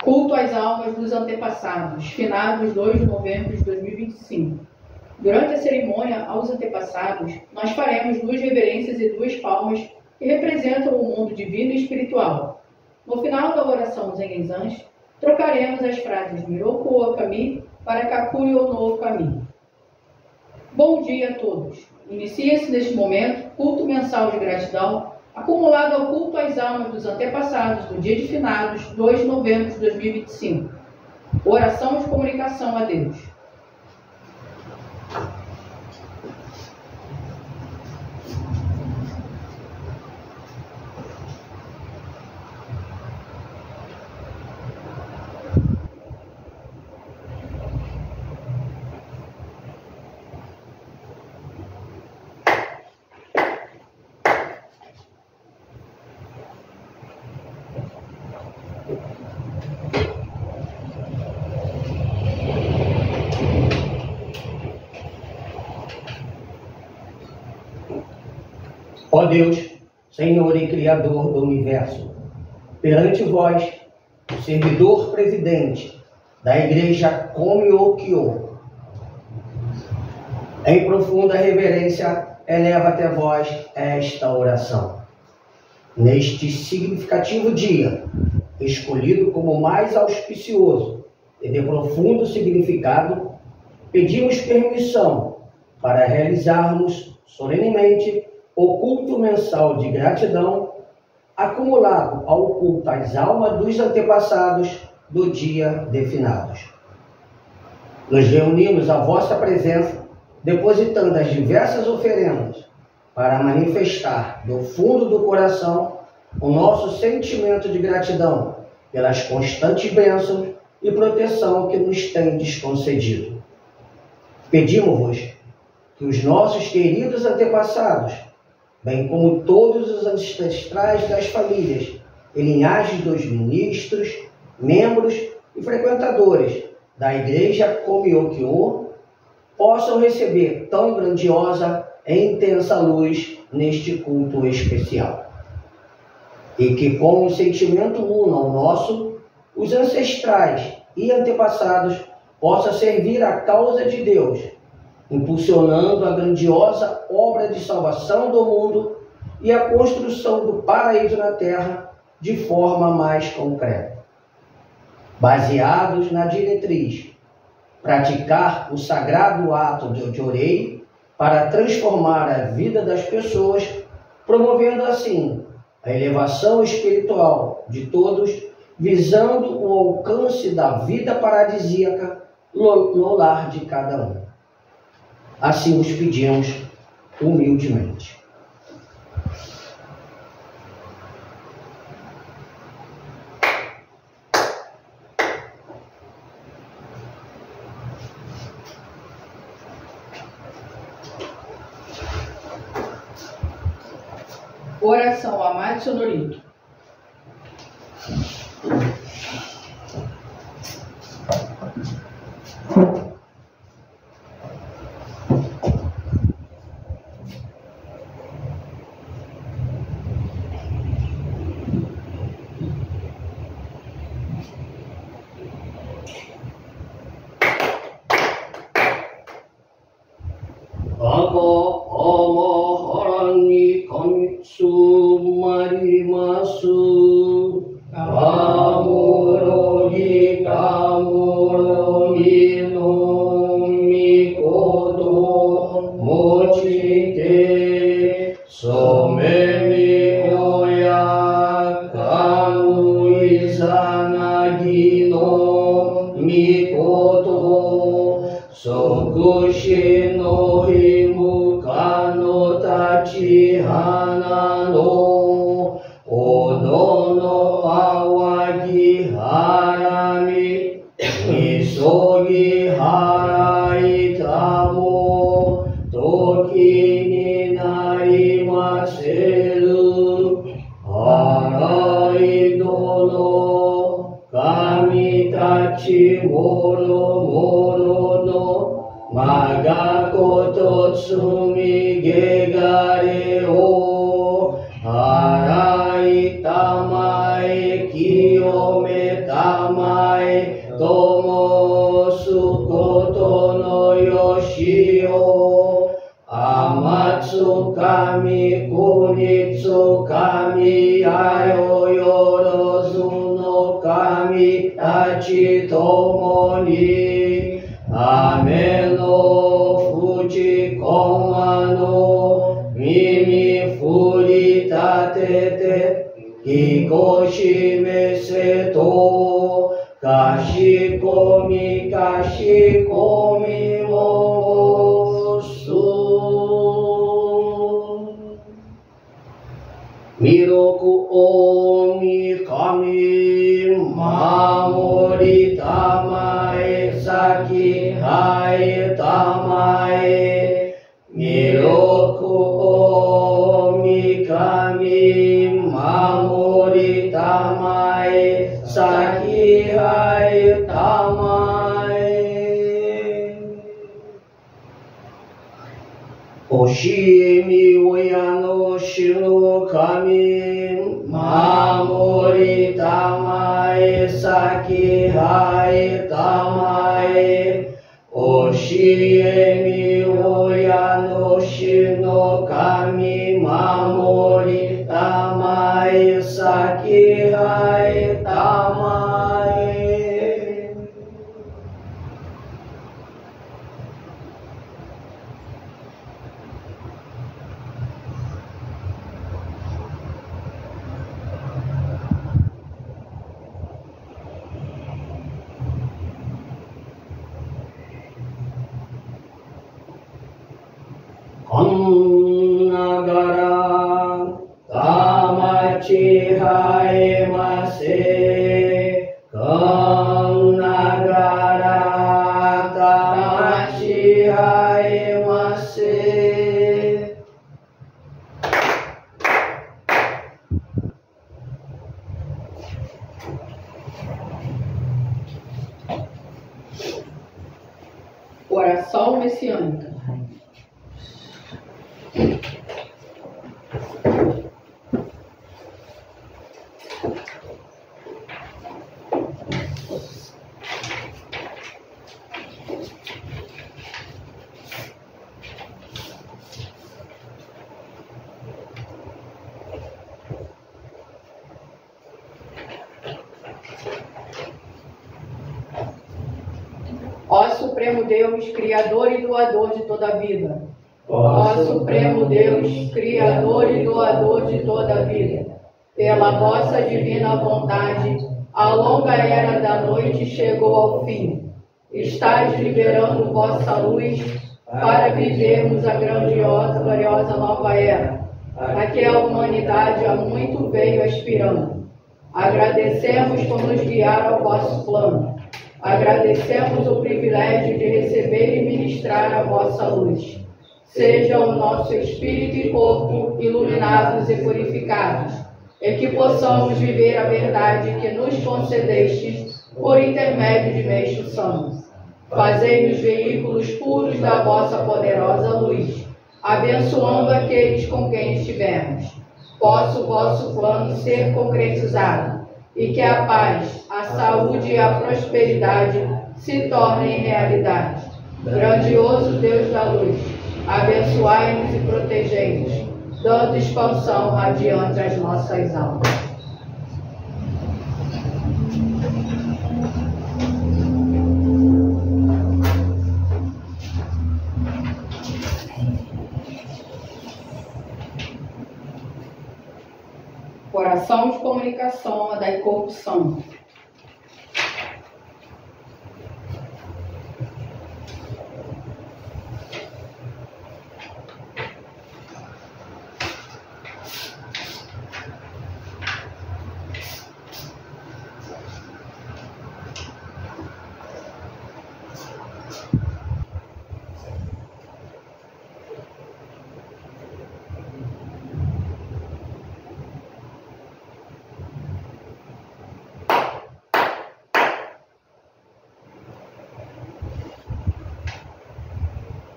Culto às almas dos antepassados, finados 2 de novembro de 2025. Durante a cerimônia aos antepassados, nós faremos 2 reverências e 2 palmas que representam o mundo divino e espiritual. No final da oração Zengenzans, trocaremos as frases Miroku Okami para Kakuri no Okami. Bom dia a todos! Inicia-se neste momento culto mensal de gratidão acumulado ao culto às almas dos antepassados do dia de finados 2 de novembro de 2025. Oração de comunicação a Deus. Ó Deus, Senhor e Criador do Universo, perante vós, o servidor presidente da Igreja Komi-o-Kyo, em profunda reverência, eleva até vós esta oração. Neste significativo dia, escolhido como mais auspicioso e de profundo significado, pedimos permissão para realizarmos solenemente o culto mensal de gratidão acumulado ao culto às almas dos antepassados do dia de finados. Nos reunimos à vossa presença, depositando as diversas oferendas para manifestar do fundo do coração o nosso sentimento de gratidão pelas constantes bênçãos e proteção que nos tendes concedido. Pedimos-vos que os nossos queridos antepassados, bem como todos os ancestrais das famílias e linhagens dos ministros, membros e frequentadores da Igreja Komi-o-Kyo, possam receber tão grandiosa e intensa luz neste culto especial. E que com o sentimento uno ao nosso, os ancestrais e antepassados possam servir à causa de Deus, impulsionando a grandiosa obra de salvação do mundo e a construção do paraíso na terra de forma mais concreta. Baseados na diretriz, praticar o sagrado ato de Ojorei para transformar a vida das pessoas, promovendo assim a elevação espiritual de todos, visando o alcance da vida paradisíaca no lar de cada um. Assim os pedimos humildemente. Oração a Amatsu Norito. Tsumi gegare o arai tama tamae kiyome tamae tomo sukoto no yoshio amatsu kami kunitsu kami ayo yorozu no kami tachi tomo ni ame no fuji koma no mimi furi tatete Hikoshime seto kashikomi wo su Miroku omi kami mamori tamae saki hai tamae Miroku omi kami mamori tamae saki hai tamae Oshimi oyano shiro kami mamori tamae saki hai tamae Oshimi oyano shiro kami mamori tamae saki hai tamae Nagara Tamachi Haemase Nagara Tamachi Haemase Oração messiânica. Ó Supremo Deus, Criador e Doador de toda a vida. Ó Supremo Deus, Criador e Doador de toda a vida. Pela vossa divina vontade, a longa era da noite chegou ao fim. Estais liberando vossa luz para vivermos a grandiosa, gloriosa nova era, a que a humanidade há muito veio aspirando. Agradecemos por nos guiar ao vosso plano. Agradecemos o privilégio de receber e ministrar a vossa luz. Seja o nosso espírito e corpo iluminados e purificados, e que possamos viver a verdade que nos concedestes por intermédio de Meixo Santo. Fazei-nos veículos puros da vossa poderosa luz, abençoando aqueles com quem estivermos. Possa o vosso plano ser concretizado, e que a paz, a saúde e a prosperidade se tornem realidade. Grandioso Deus da luz, abençoai-nos e protegei-nos, dando expansão radiante às nossas almas. Oração de comunicação a Dai Corpo Santo.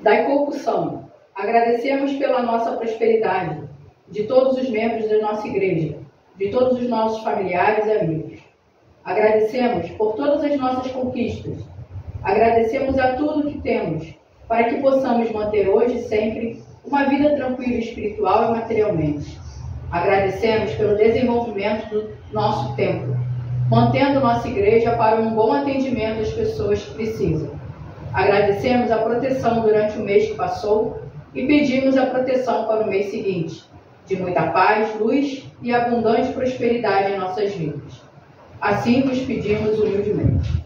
Dai Corpo Santo, agradecemos pela nossa prosperidade, de todos os membros da nossa igreja, de todos os nossos familiares e amigos. Agradecemos por todas as nossas conquistas. Agradecemos a tudo que temos, para que possamos manter hoje e sempre uma vida tranquila espiritual e materialmente. Agradecemos pelo desenvolvimento do nosso templo, mantendo nossa igreja para um bom atendimento às pessoas que precisam. Agradecemos a proteção durante o mês que passou e pedimos a proteção para o mês seguinte, de muita paz, luz e abundante prosperidade em nossas vidas. Assim vos pedimos humildemente.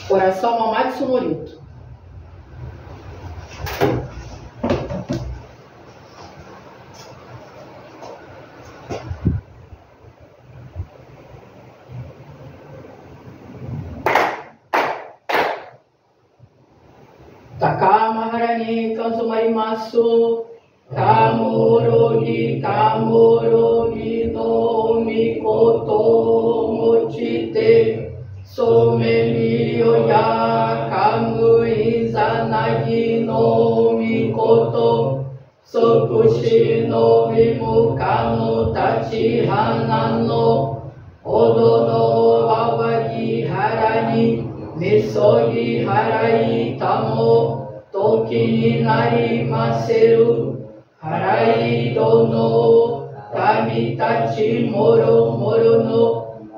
Oração Mamatsu Morito. Taka Maharani Kanzumarimasu Kamorogi no Mikoto Mochite Somemi Oya Kamu Izanagi no Mikoto Sokushi no Vimuka no Tachihana no Odo no Awagi Harani Misogi Harai Tamo Toki ni Narimaseru Harai Dono Kamitachi Moro Moro no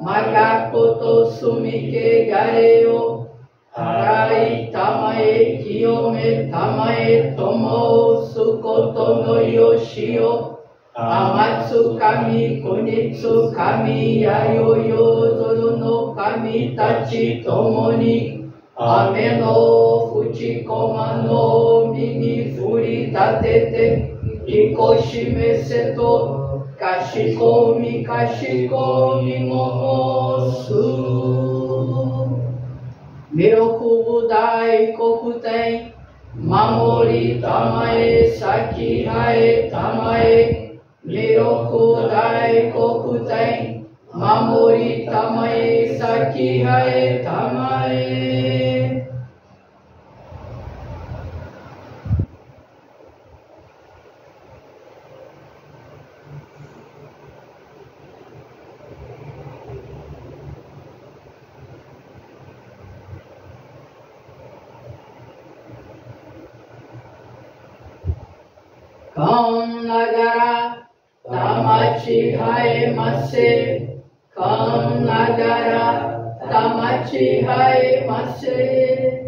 Magakoto Sumike Gareo Harai Tamae Kiyome Tamae Tomo Sukoto no Yoshio Amatsu Kami Konitsu Kami Yayoyo Zoro no Kami Tachi Tomoni Ame no Fujikoma no Mini Furi Tatete Ikoshime Seto Kashikomi Momosu Miroku Budai Kokuten Mamori Tamae Sakihae Tamae Miroku Dai Kokuten Mamori Tamae Sakihae Tamae. Kam Nagara Tamachi Hae Mase Kam Nagara Tamachi Hae Mase.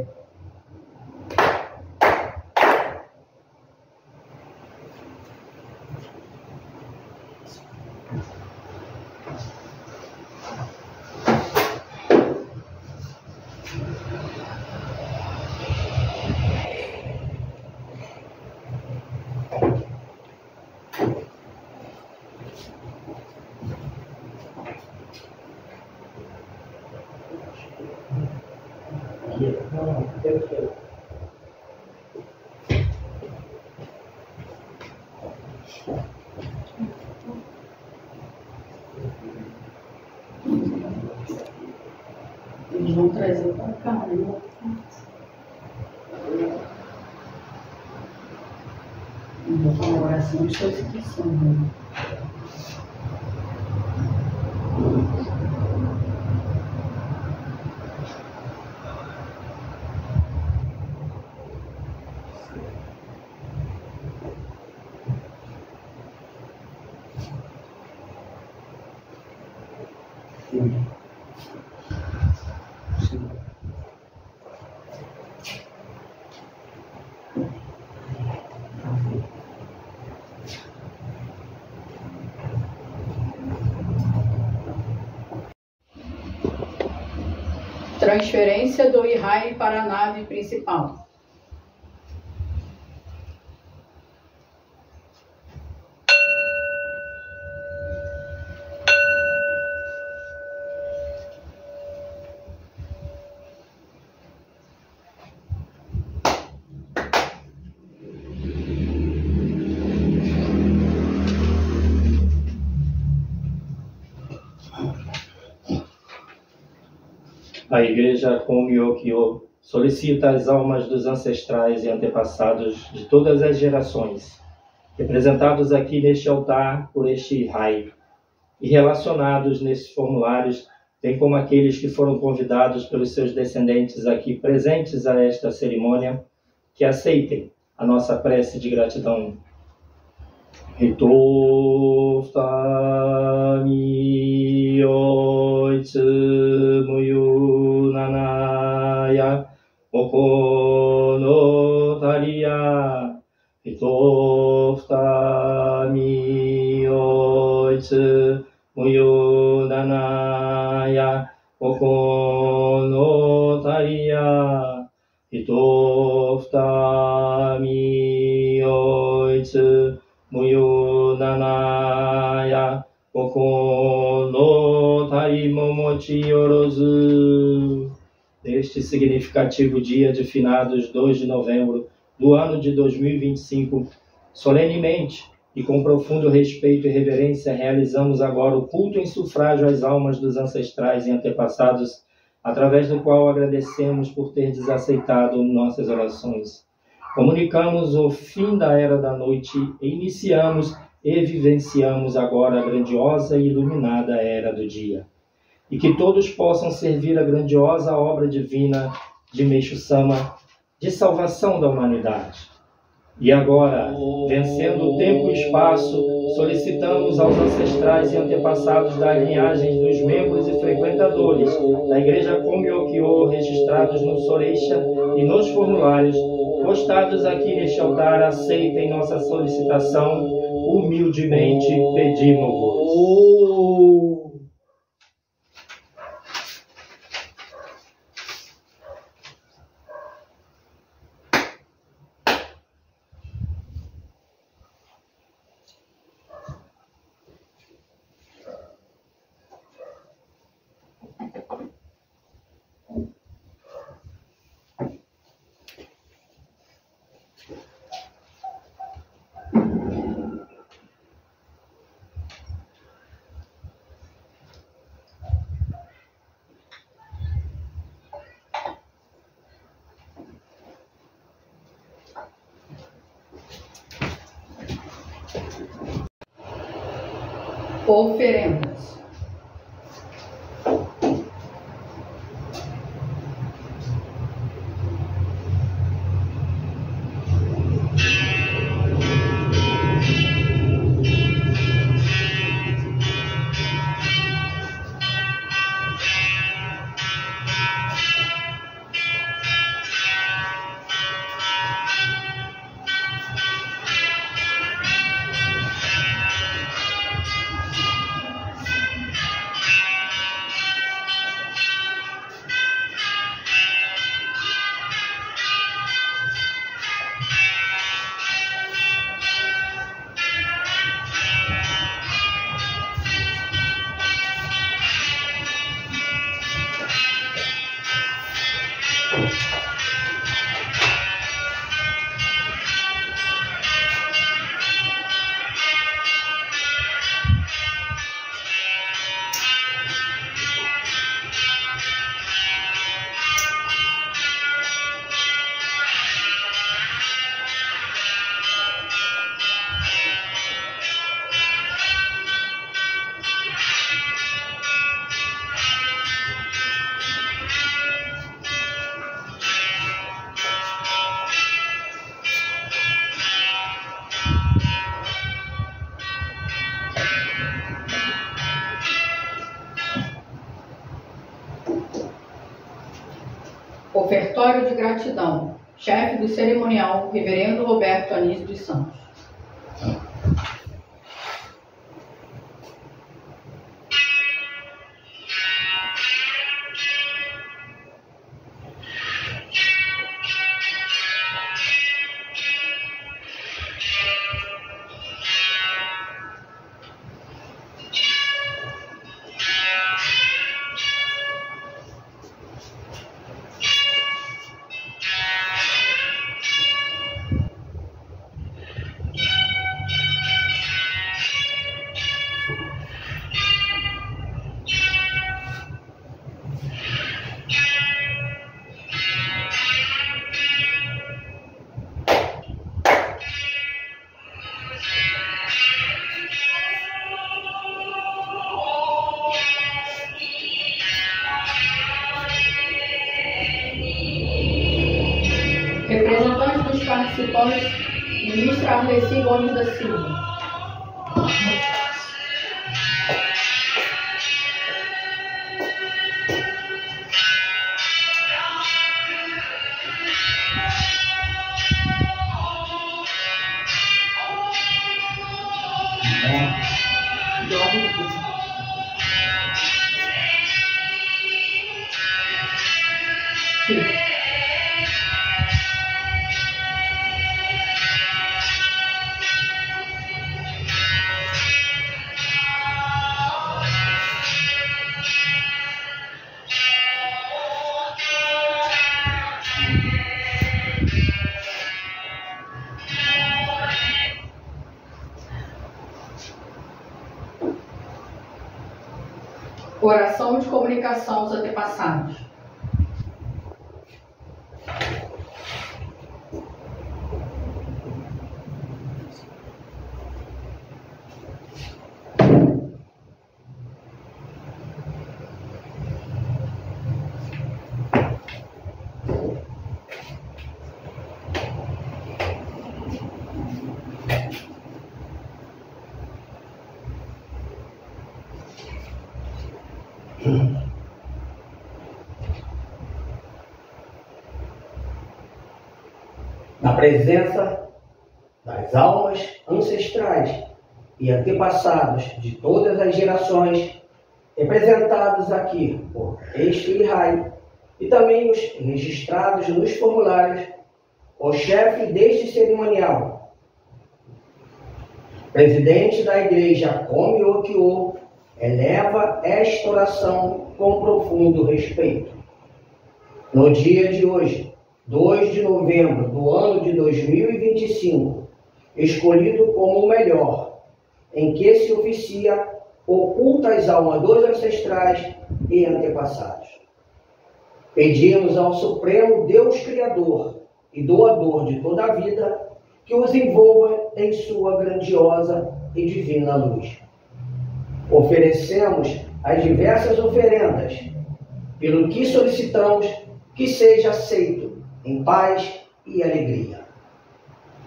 Eles vão trazer para cá, né? Vou falar uma oração de substituição, né? Transferência do Ihai para a nave principal. A Igreja Kōmyōkyō solicita as almas dos ancestrais e antepassados de todas as gerações, representados aqui neste altar por este Rai, e relacionados nesses formulários, bem como aqueles que foram convidados pelos seus descendentes aqui presentes a esta cerimônia, que aceitem a nossa prece de gratidão. Hitofutami oitsu muyu nanaya oko no tariya. Hitofutami oitsu muyu nanaya oko no tariya. Hitofutami oitsu muyu nanaya oko no tari momochi yorozu. Neste significativo dia de finados 2 de novembro do ano de 2025, solenemente e com profundo respeito e reverência, realizamos agora o culto em sufrágio às almas dos ancestrais e antepassados, através do qual agradecemos por ter desaceitado nossas orações. Comunicamos o fim da era da noite e iniciamos e vivenciamos agora a grandiosa e iluminada era do dia. E que todos possam servir a grandiosa obra divina de Meishu-sama, de salvação da humanidade. E agora, vencendo o tempo e o espaço, solicitamos aos ancestrais e antepassados das linhagens dos membros e frequentadores da Igreja Kōmyōkyō registrados no Soreisha e nos formulários, postados aqui neste altar, aceitem nossa solicitação, humildemente pedimos-vos. Oferendas. Ofertório de gratidão. Chefe do cerimonial, Reverendo Roberto Anísio dos Santos. Participantes, ministra Arleci Gomes da Silva. Oração de comunicação aos antepassados. Na presença das almas ancestrais e antepassados de todas as gerações, representados aqui por este Lihai, e também os registrados nos formulários, o chefe deste cerimonial, presidente da igreja Komi Okyo, eleva esta oração com profundo respeito. No dia de hoje, 2 de novembro do ano de 2025, escolhido como o melhor, em que se oficia o culto às almas dos ancestrais e antepassados. Pedimos ao Supremo Deus Criador e doador de toda a vida que os envolva em sua grandiosa e divina luz. Oferecemos as diversas oferendas, pelo que solicitamos que seja aceito em paz e alegria.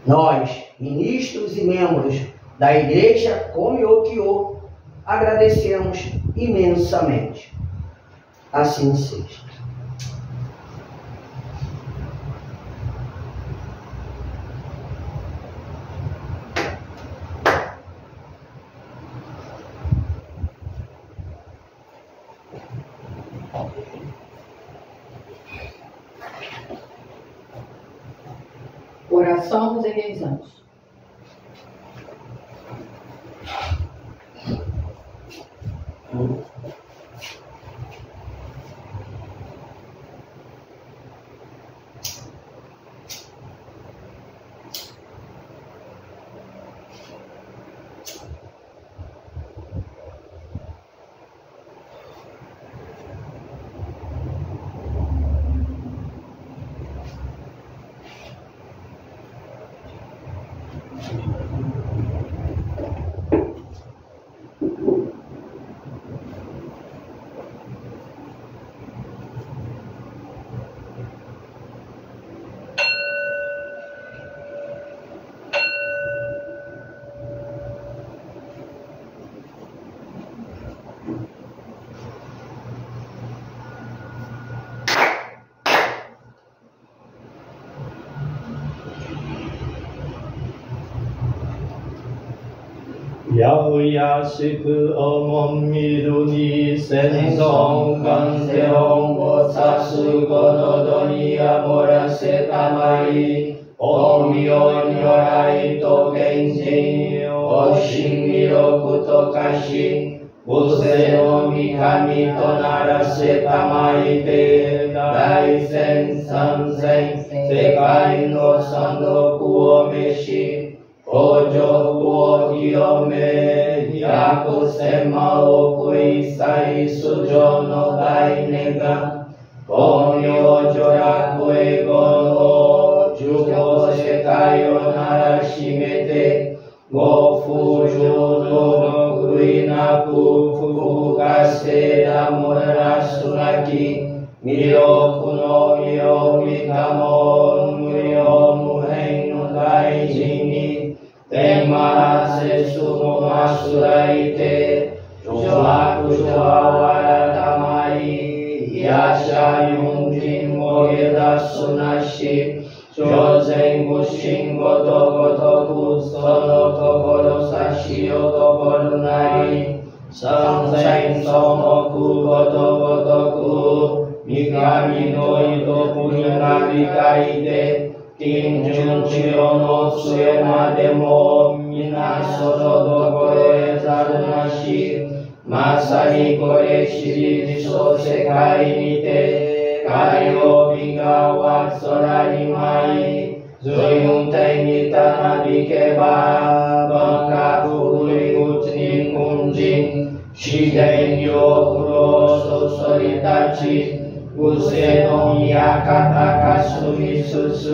Nós, ministros e membros da Igreja Komi Okyo, agradecemos imensamente. Assim seja. Oração dos energizantes.ややしくおもんみるに戦争感世音をさすこのどにやもらせたまい陰陽如来と現人お真魅力と化し無世の御神とならせたまいて大戦三戦世界の三毒を召し往生を清め、百千万億一切出場の大願、本名女楽英語の十五世界をならしめて、ご不浄土の悔いなく福がせだもらすなき、弥勒の御代御霊無量無辺の大事に天魔せすもますらいて諸悪諸は改まりいやしゃ四人もげだすなし朝鮮無心ごとごとくそのところさしよところなり三千そのくごとごとく三上の井戸くになびかいて金順治療の末までも皆そのところへざるなしまさにこれ知り理想世界にて海曜日がわ空に舞い随運転にたなびけば万角振り口に君人自然にお風呂そそり立ちうせの宮方かすみすす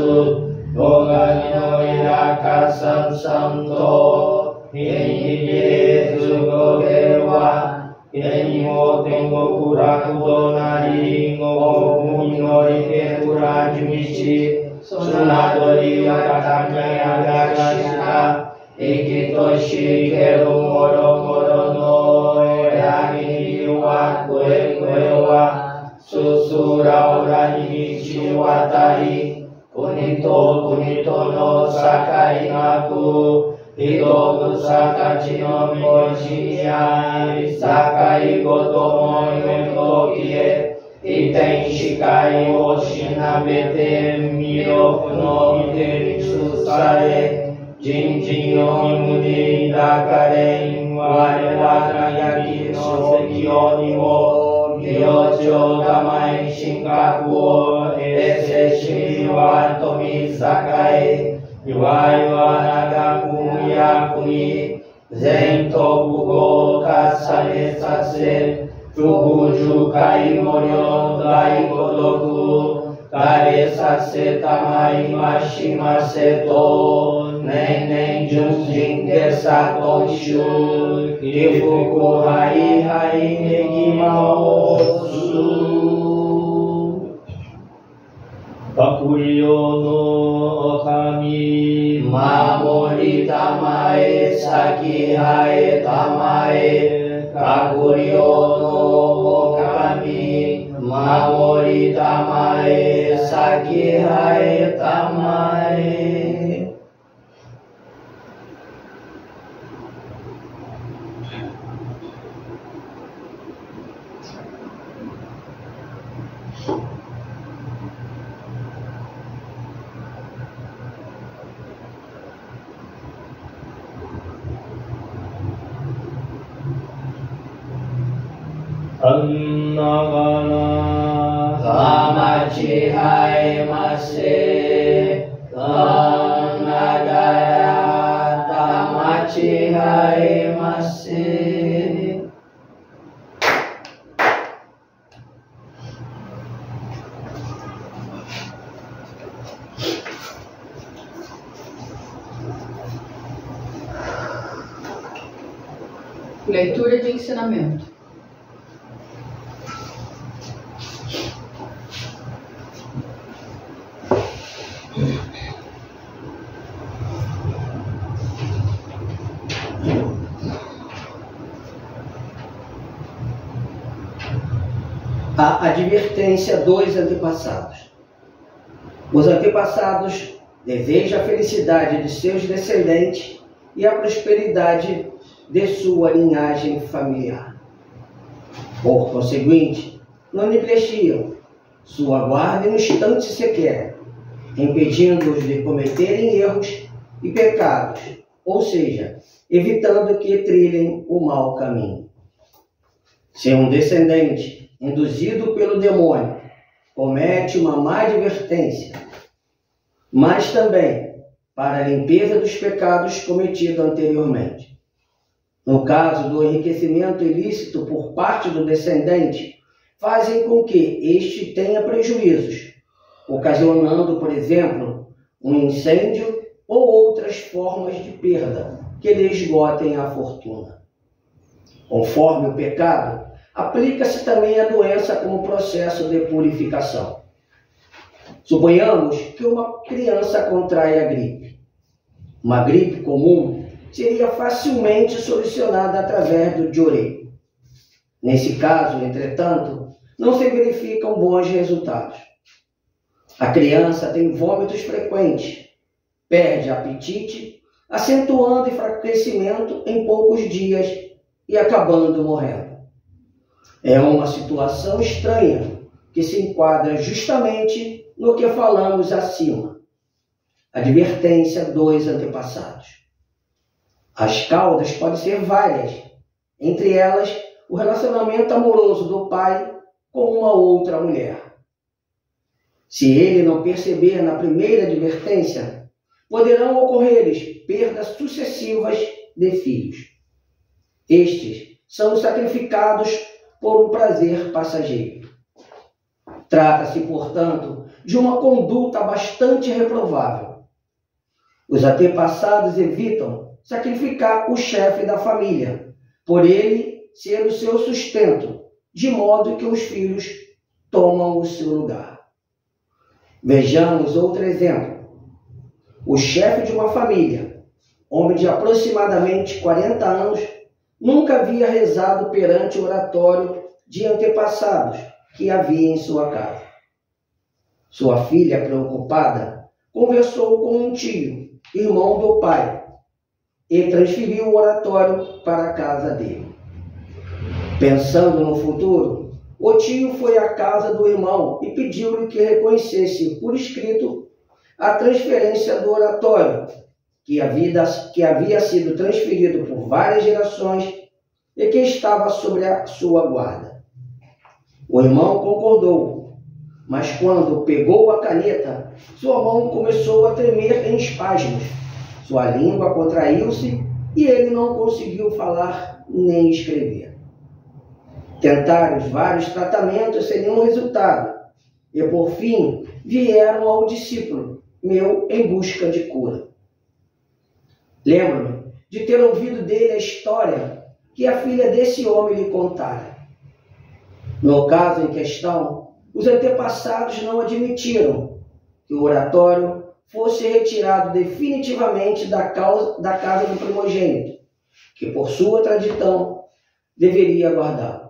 おがみのいらかさんさんと変にれずごげは変にも天国楽となりごむにのりけくらじみち砂鳥がたみやがした生きとしけるもろもろのやぎには声はすすらおらに道渡り国と国との境なく人草たちの道にあり境ごともよときへ一点視界をしなべて魅力の見てにつされ人事の身に抱かれ我々が焼きの石をにも命を構え神格を衛生しはとみ栄えいわいわなが国や国全と武を重ねさせ福寿会無量大孤独垂れさせたまいましませと年々純真で里衆利福はいはいねぎまおす隠れよの神守りたまえ先はえたまえ隠れよの神守りたまえ先はえたまえあんながらかまちはえませあんながらかまちはえませLeitura de ensinamento. A advertência dos antepassados. Os antepassados desejam a felicidade de seus descendentes e a prosperidade de sua linhagem familiar. Por conseguinte, não negligiam sua guarda no instante sequer, impedindo-os de cometerem erros e pecados, ou seja, evitando que trilhem o mau caminho. Se um descendente induzido pelo demônio comete uma má advertência, mas também para a limpeza dos pecados cometidos anteriormente. No caso do enriquecimento ilícito por parte do descendente, fazem com que este tenha prejuízos, ocasionando, por exemplo, um incêndio ou outras formas de perda que lhe esgotem a fortuna. Conforme o pecado, aplica-se também a doença como processo de purificação. Suponhamos que uma criança contrai a gripe. Uma gripe comum seria facilmente solucionada através do jorei. Nesse caso, entretanto, não se verificam bons resultados. A criança tem vômitos frequentes, perde apetite, acentuando enfraquecimento em poucos dias e acabando morrendo. É uma situação estranha que se enquadra justamente no que falamos acima. Advertência dos antepassados. As causas podem ser várias, entre elas o relacionamento amoroso do pai com uma outra mulher. Se ele não perceber na primeira advertência, poderão ocorrer-lhes perdas sucessivas de filhos. Estes são sacrificados por um prazer passageiro. Trata-se, portanto, de uma conduta bastante reprovável. Os antepassados evitam sacrificar o chefe da família, por ele ser o seu sustento, de modo que os filhos tomam o seu lugar. Vejamos outro exemplo. O chefe de uma família, homem de aproximadamente 40 anos, nunca havia rezado perante o oratório de antepassados que havia em sua casa. Sua filha, preocupada, conversou com um tio, irmão do pai, e transferiu o oratório para a casa dele. Pensando no futuro, o tio foi à casa do irmão e pediu-lhe que reconhecesse por escrito a transferência do oratório, que havia sido transferido por várias gerações e que estava sobre a sua guarda. O irmão concordou, mas quando pegou a caneta, sua mão começou a tremer em espasmos. Sua língua contraiu-se e ele não conseguiu falar nem escrever. Tentaram vários tratamentos sem nenhum resultado e, por fim, vieram ao discípulo meu em busca de cura. Lembro-me de ter ouvido dele a história que a filha desse homem lhe contara. No caso em questão, os antepassados não admitiram que o oratório fosse retirado definitivamente da casa do primogênito, que por sua tradição deveria guardá-lo.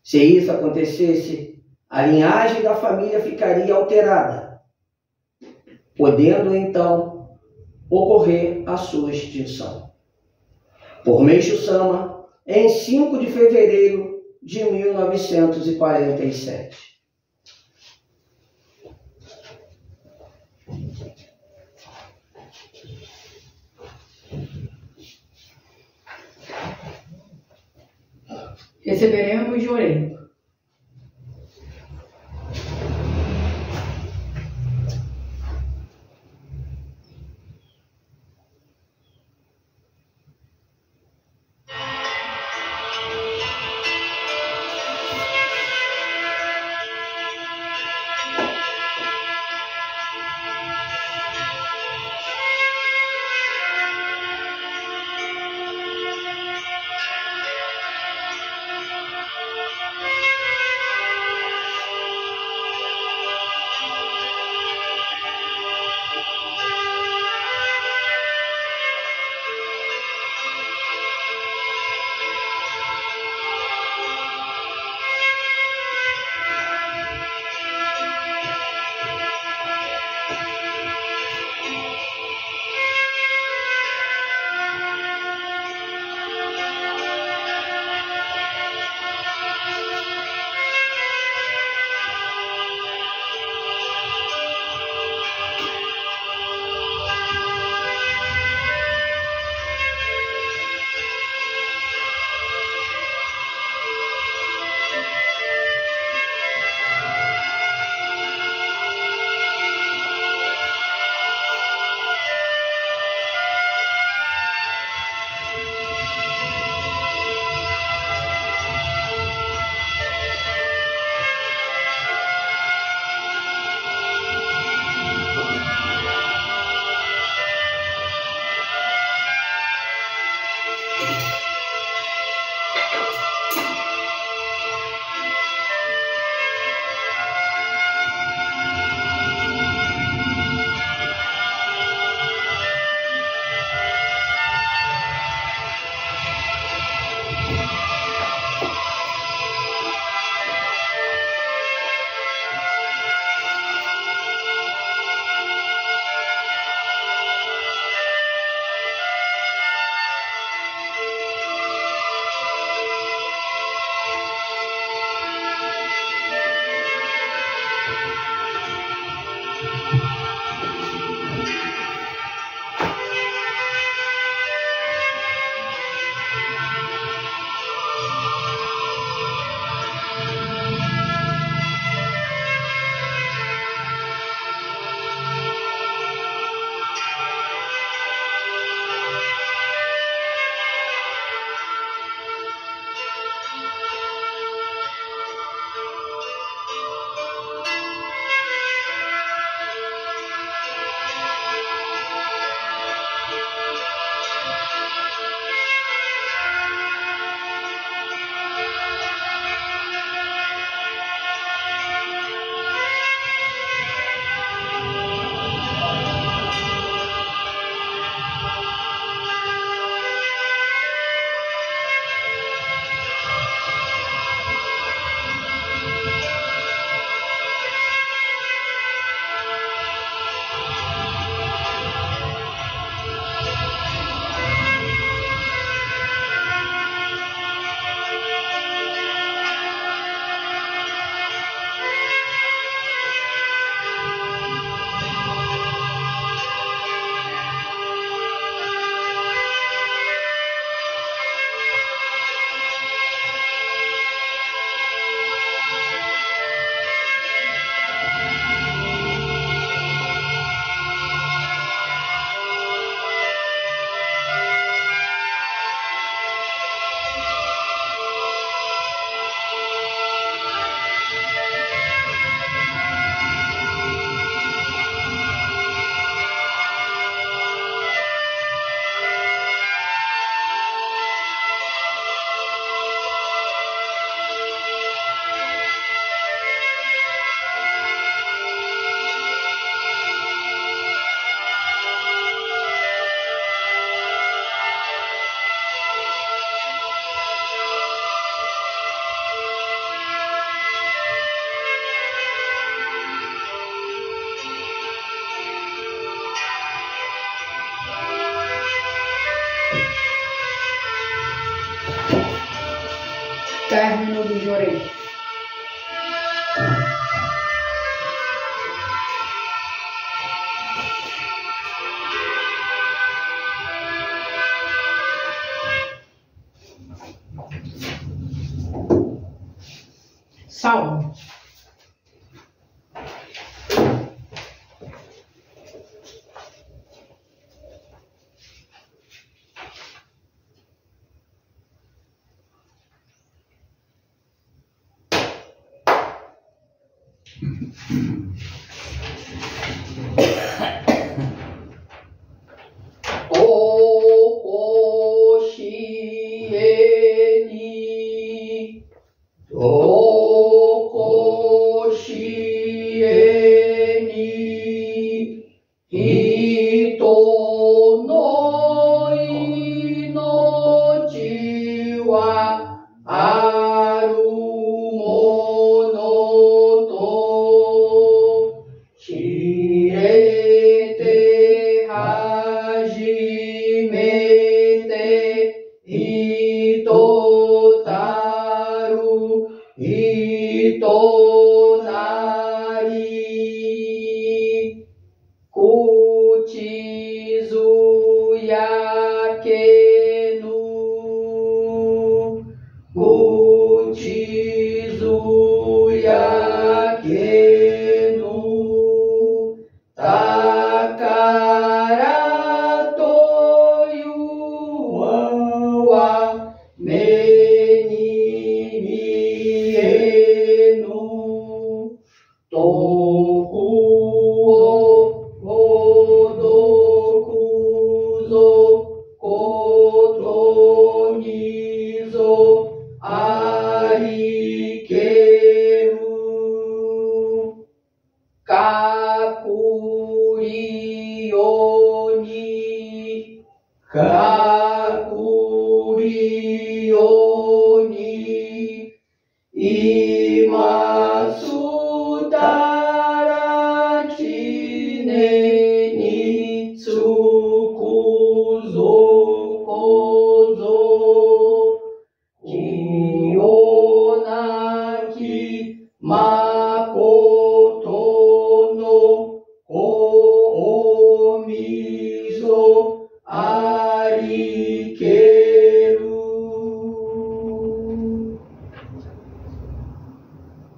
Se isso acontecesse, a linhagem da família ficaria alterada, podendo então ocorrer a sua extinção. Por Meishu Sama, em 5 de fevereiro de 1947. Receberemos jorei. Término do Jorei. Salmo.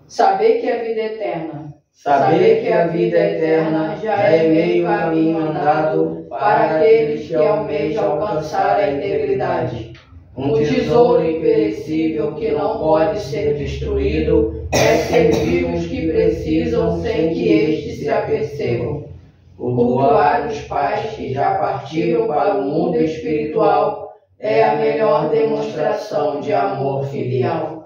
Saber que a vida é eterna. Saber que a vida eterna já é meio caminho andado para aqueles que almejam alcançar a integridade. Um tesouro imperecível que não pode ser destruído é servir os que precisam sem que estes se apercebam. Cultuar os pais que já partiram para o mundo espiritual é a melhor demonstração de amor filial.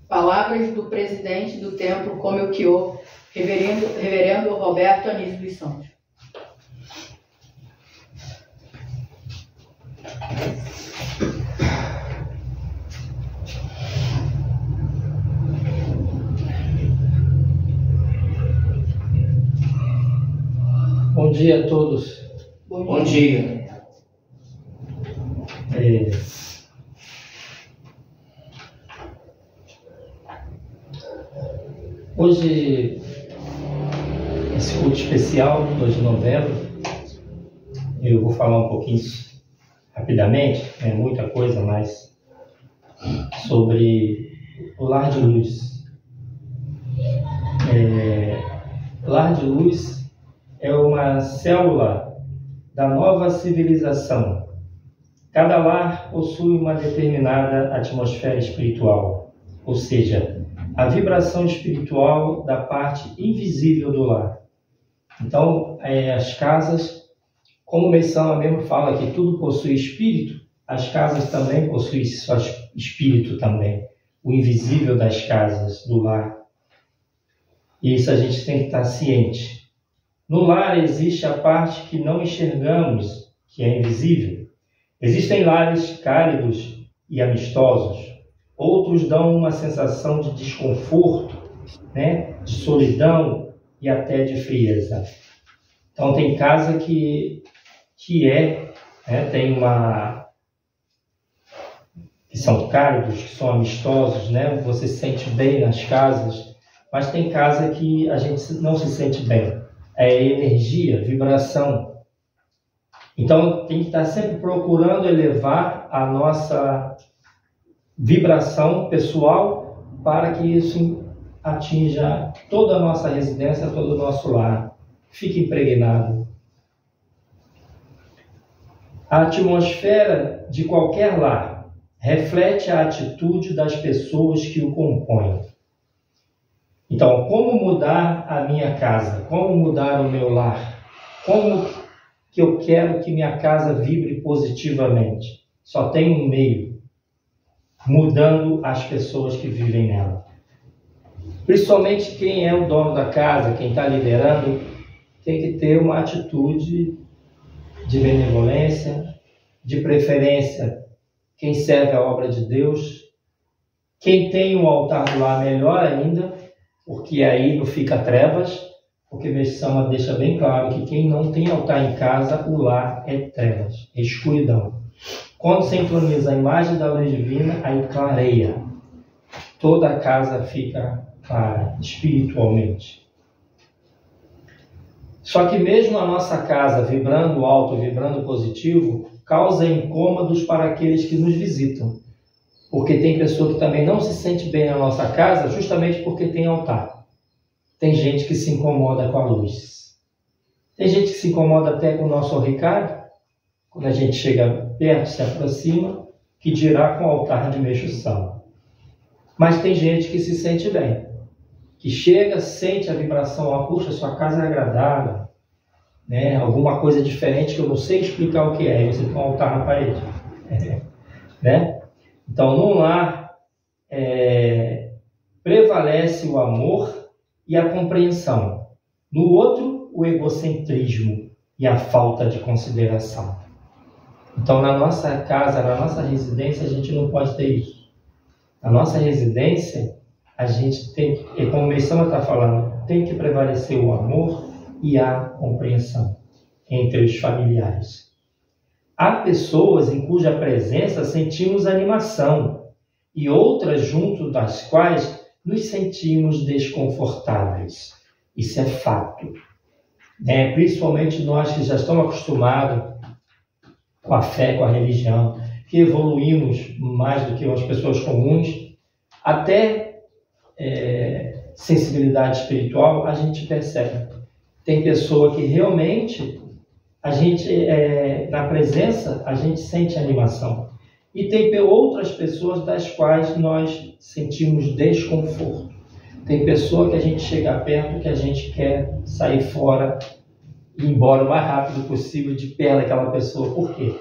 Palavras do presidente do Templo Kōmyōkyō, reverendo Roberto Anísio dos Santos. Bom dia a todos. Bom dia. Hoje, esse culto especial, 2 de novembro, eu vou falar um pouquinho rapidamente, é muita coisa, mas sobre o Lar de Luz. Lar de Luz é uma célula da nova civilização. Cada lar possui uma determinada atmosfera espiritual, ou seja, a vibração espiritual da parte invisível do lar. Então, as casas, como o Meisama mesmo fala que tudo possui espírito, as casas também possuem seu espírito também, o invisível das casas, do lar. E isso a gente tem que estar ciente. No lar existe a parte que não enxergamos, que é invisível. Existem lares cálidos e amistosos. Outros dão uma sensação de desconforto né, de solidão e até de frieza. Então tem casa que tem que são cálidos, que são amistosos, né? Você se sente bem nas casas, mas tem casa que a gente não se sente bem. É energia, vibração. Então tem que estar sempre procurando elevar a nossa vibração pessoal para que isso atinja toda a nossa residência, todo o nosso lar. Fique impregnado. A atmosfera de qualquer lar reflete a atitude das pessoas que o compõem. Então, como mudar a minha casa? Como mudar o meu lar? Como que eu quero que minha casa vibre positivamente? Só tem um meio: mudando as pessoas que vivem nela. Principalmente quem é o dono da casa, quem está liderando, tem que ter uma atitude de benevolência, de preferência. Quem serve a obra de Deus, quem tem um altar do lar, melhor ainda, porque aí não fica trevas, porque Mestre Sama deixa bem claro que quem não tem altar em casa, o lar é trevas, é escuridão. Quando sincroniza a imagem da luz divina, aí clareia. Toda a casa fica clara, espiritualmente. Só que mesmo a nossa casa vibrando alto, vibrando positivo, causa incômodos para aqueles que nos visitam. Porque tem pessoa que também não se sente bem na nossa casa, justamente porque tem altar. Tem gente que se incomoda com a luz. Tem gente que se incomoda até com o nosso Ricardo, quando a gente chega perto, se aproxima, que dirá com o altar de Meixo Sama. Mas tem gente que se sente bem, que chega, sente a vibração, puxa, sua casa é agradável, né? Alguma coisa diferente que eu não sei explicar o que é, e você tem um altar na parede. Né? Então, num lar, prevalece o amor e a compreensão. No outro, o egocentrismo e a falta de consideração. Então, na nossa casa, na nossa residência, a gente não pode ter isso. Na nossa residência, a gente tem que, como o Meisama está falando, tem que prevalecer o amor e a compreensão entre os familiares. Há pessoas em cuja presença sentimos animação e outras junto das quais nos sentimos desconfortáveis. Isso é fato. Principalmente nós que já estamos acostumados com a fé, com a religião, que evoluímos mais do que as pessoas comuns, até sensibilidade espiritual, a gente percebe. Tem pessoa que realmente a gente, na presença, a gente sente animação. E tem outras pessoas das quais nós sentimos desconforto. Tem pessoa que a gente chega perto, que a gente quer sair fora e ir embora o mais rápido possível de perto daquela pessoa. Por quê?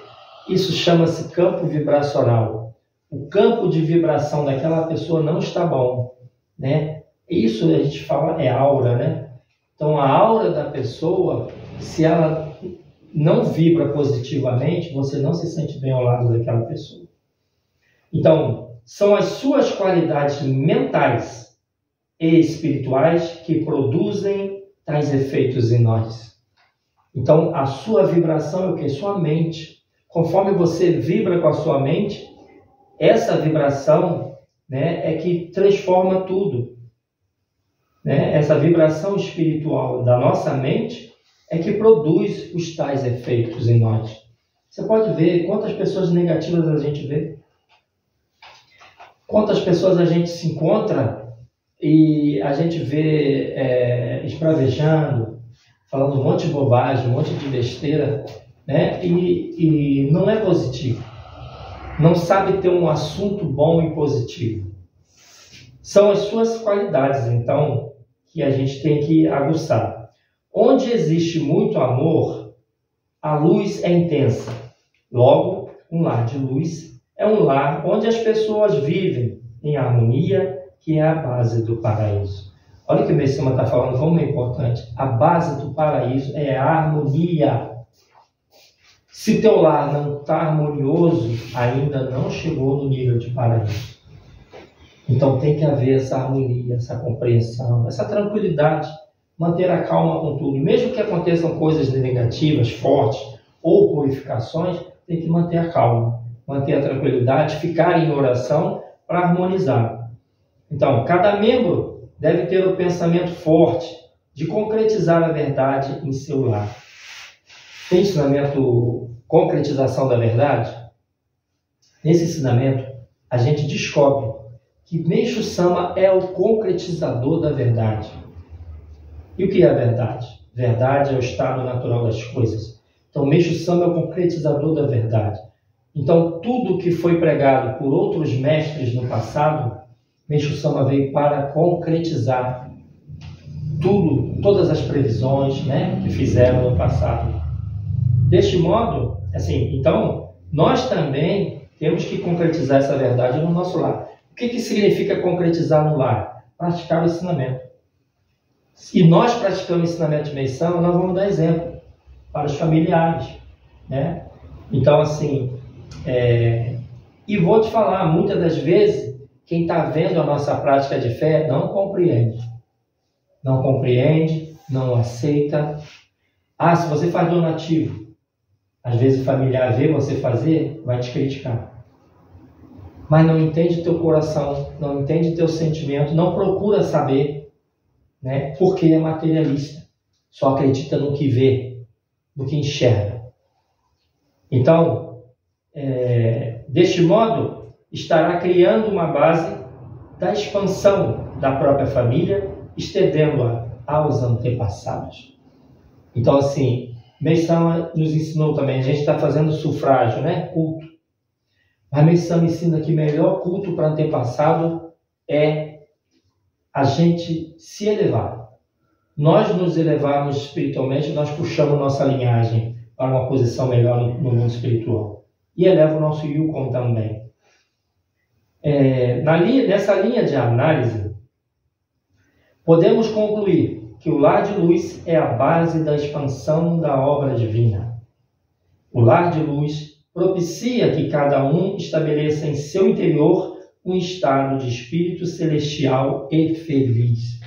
Isso chama-se campo vibracional. O campo de vibração daquela pessoa não está bom, né? Isso a gente fala é aura, né? Então a aura da pessoa, se ela não vibra positivamente, você não se sente bem ao lado daquela pessoa. Então, são as suas qualidades mentais e espirituais que produzem tais efeitos em nós. Então, a sua vibração é o que? Sua mente. Conforme você vibra com a sua mente, essa vibração, né, é que transforma tudo. Né? Essa vibração espiritual da nossa mente é que produz os tais efeitos em nós. Você pode ver quantas pessoas negativas a gente vê. Quantas pessoas a gente se encontra e a gente vê esbravejando, falando um monte de bobagem, um monte de besteira, né? E não é positivo. Não sabe ter um assunto bom e positivo. São as suas qualidades, então, que a gente tem que aguçar. Onde existe muito amor, a luz é intensa. Logo, um lar de luz é um lar onde as pessoas vivem em harmonia, que é a base do paraíso. Olha o que o Meisama está falando, como é importante. A base do paraíso é a harmonia. Se teu lar não está harmonioso, ainda não chegou no nível de paraíso. Então tem que haver essa harmonia, essa compreensão, essa tranquilidade, manter a calma com tudo. Mesmo que aconteçam coisas negativas, fortes ou purificações, tem que manter a calma, manter a tranquilidade, ficar em oração para harmonizar. Então, cada membro deve ter o pensamento forte de concretizar a verdade em seu lar. Tem ensinamento concretização da verdade? Nesse ensinamento, a gente descobre que Meixo Sama é o concretizador da verdade. E o que é a verdade? Verdade é o estado natural das coisas. Então, Meixo Sama é o concretizador da verdade. Então, tudo que foi pregado por outros mestres no passado, Meixo Sama veio para concretizar todas as previsões, né, que fizeram no passado. Deste modo, assim, então, nós também temos que concretizar essa verdade no nosso lar. O que significa concretizar no lar? Praticar o ensinamento. Se nós praticamos o ensinamento de Meixo Sama, nós vamos dar exemplo para os familiares, né? Então, assim, e vou te falar, muitas das vezes, quem está vendo a nossa prática de fé não compreende. Não compreende, não aceita. Ah, se você faz donativo, às vezes o familiar vê você fazer, vai te criticar. Mas não entende o teu coração, não entende o teu sentimento, não procura saber, né? Porque é materialista. Só acredita no que vê, no que enxerga. Então, deste modo, estará criando uma base da expansão da própria família, estendendo-a aos antepassados. Então, assim, Meixo Sama nos ensinou também, a gente está fazendo sufrágio, né? Culto. Mas Meixo Sama ensina que o melhor culto para antepassado é a gente se elevar. Nós nos elevarmos espiritualmente, nós puxamos nossa linhagem para uma posição melhor no mundo espiritual. E eleva o nosso Yukon também. Nessa linha de análise, podemos concluir que o lar de luz é a base da expansão da obra divina. O lar de luz propicia que cada um estabeleça em seu interior um estado de espírito celestial e feliz.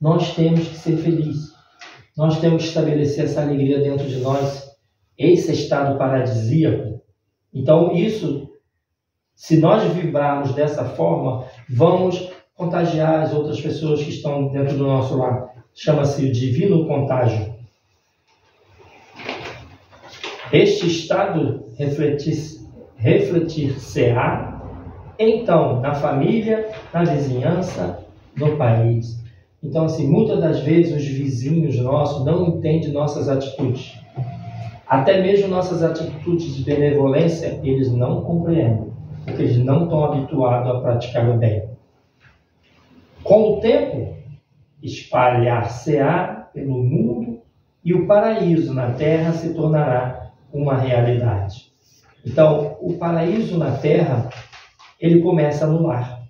Nós temos que ser felizes. Nós temos que estabelecer essa alegria dentro de nós, esse estado paradisíaco. Então, isso, se nós vibrarmos dessa forma, vamos contagiar as outras pessoas que estão dentro do nosso lar. Chama-se o divino contágio. Este estado refletir-se-á, então, na família, na vizinhança, no país. Então, assim, muitas das vezes os vizinhos nossos não entendem nossas atitudes. Até mesmo nossas atitudes de benevolência, eles não compreendem, porque eles não estão habituados a praticar o bem. Com o tempo, espalhar-se-á pelo mundo e o paraíso na terra se tornará uma realidade. Então, o paraíso na terra, ele começa no lar.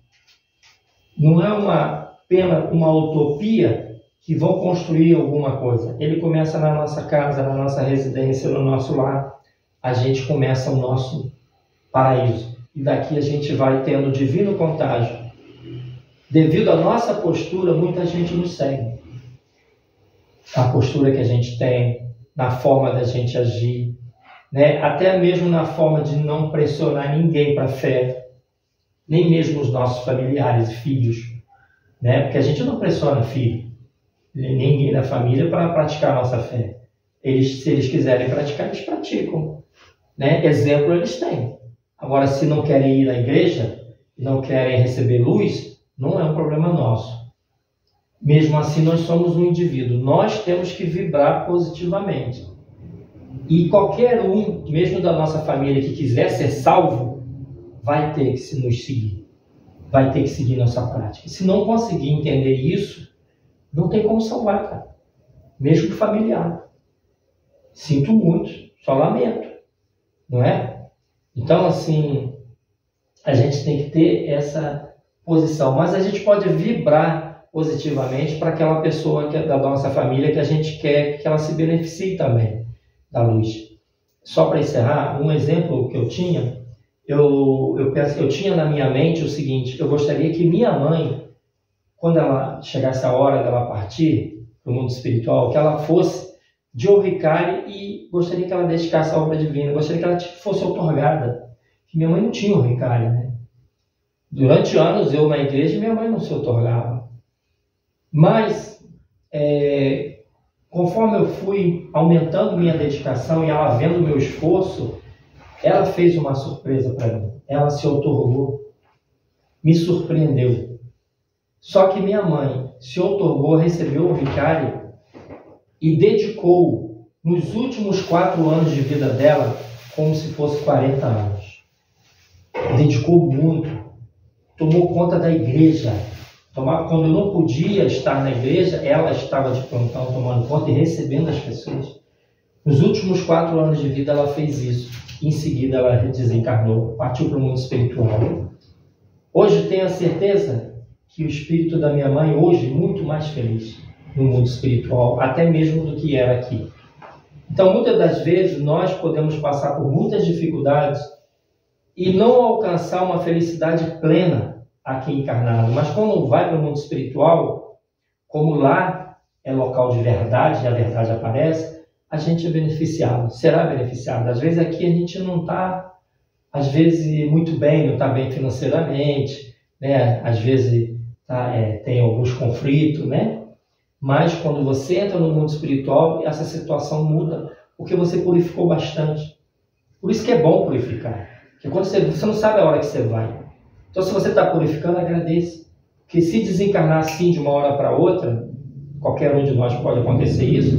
Não é apenas uma utopia que vão construir alguma coisa. Ele começa na nossa casa, na nossa residência, no nosso lar. A gente começa o nosso paraíso. E daqui a gente vai tendo divino contágio. Devido à nossa postura, muita gente nos segue. A postura que a gente tem, na forma da gente agir, né? Até mesmo na forma de não pressionar ninguém para a fé, nem mesmo os nossos familiares e filhos, né? Porque a gente não pressiona filho, ninguém da família para praticar a nossa fé. Se eles quiserem praticar, eles praticam, né? Exemplo eles têm. Agora, se não querem ir à igreja, não querem receber luz, não é um problema nosso. Mesmo assim, nós somos um indivíduo. Nós temos que vibrar positivamente. E qualquer um, mesmo da nossa família, que quiser ser salvo, vai ter que nos seguir. Vai ter que seguir nossa prática. Se não conseguir entender isso, não tem como salvar, cara. Mesmo familiar. Sinto muito, só lamento. Não é? Então, assim, a gente tem que ter essa posição. Mas a gente pode vibrar positivamente para aquela pessoa que é da nossa família que a gente quer que ela se beneficie também da luz. Só para encerrar, um exemplo que eu tinha, eu tinha na minha mente o seguinte: eu gostaria que minha mãe, quando ela chegasse a hora dela partir para o mundo espiritual, que ela fosse de Oricari, e gostaria que ela dedicasse a obra divina, gostaria que ela fosse outorgada. Que minha mãe não tinha Oricari, né? Durante anos eu na igreja, minha mãe não se outorgava. Mas, conforme eu fui aumentando minha dedicação e ela vendo o meu esforço, ela fez uma surpresa para mim. Ela se outorgou, me surpreendeu. Só que minha mãe se outorgou, recebeu o vicário e dedicou nos últimos 4 anos de vida dela como se fosse 40 anos. Dedicou muito, tomou conta da igreja. Quando eu não podia estar na igreja, ela estava de plantão tomando conta e recebendo as pessoas. Nos últimos 4 anos de vida ela fez isso. Em seguida ela desencarnou, partiu para o mundo espiritual. Hoje tenho a certeza que o espírito da minha mãe hoje é muito mais feliz no mundo espiritual, até mesmo do que era aqui. Então, muitas das vezes, nós podemos passar por muitas dificuldades e não alcançar uma felicidade plena aqui encarnado. Mas quando vai para o mundo espiritual, como lá é local de verdade, e a verdade aparece, a gente é beneficiado, será beneficiado. Às vezes aqui a gente não está, às vezes, muito bem, não está bem financeiramente, né? Às vezes tem alguns conflitos, né? Mas quando você entra no mundo espiritual, essa situação muda, porque você purificou bastante. Por isso que é bom purificar. Porque quando você não sabe a hora que você vai. Então, se você está purificando, agradeça. Porque se desencarnar assim de uma hora para outra, qualquer um de nós pode acontecer isso,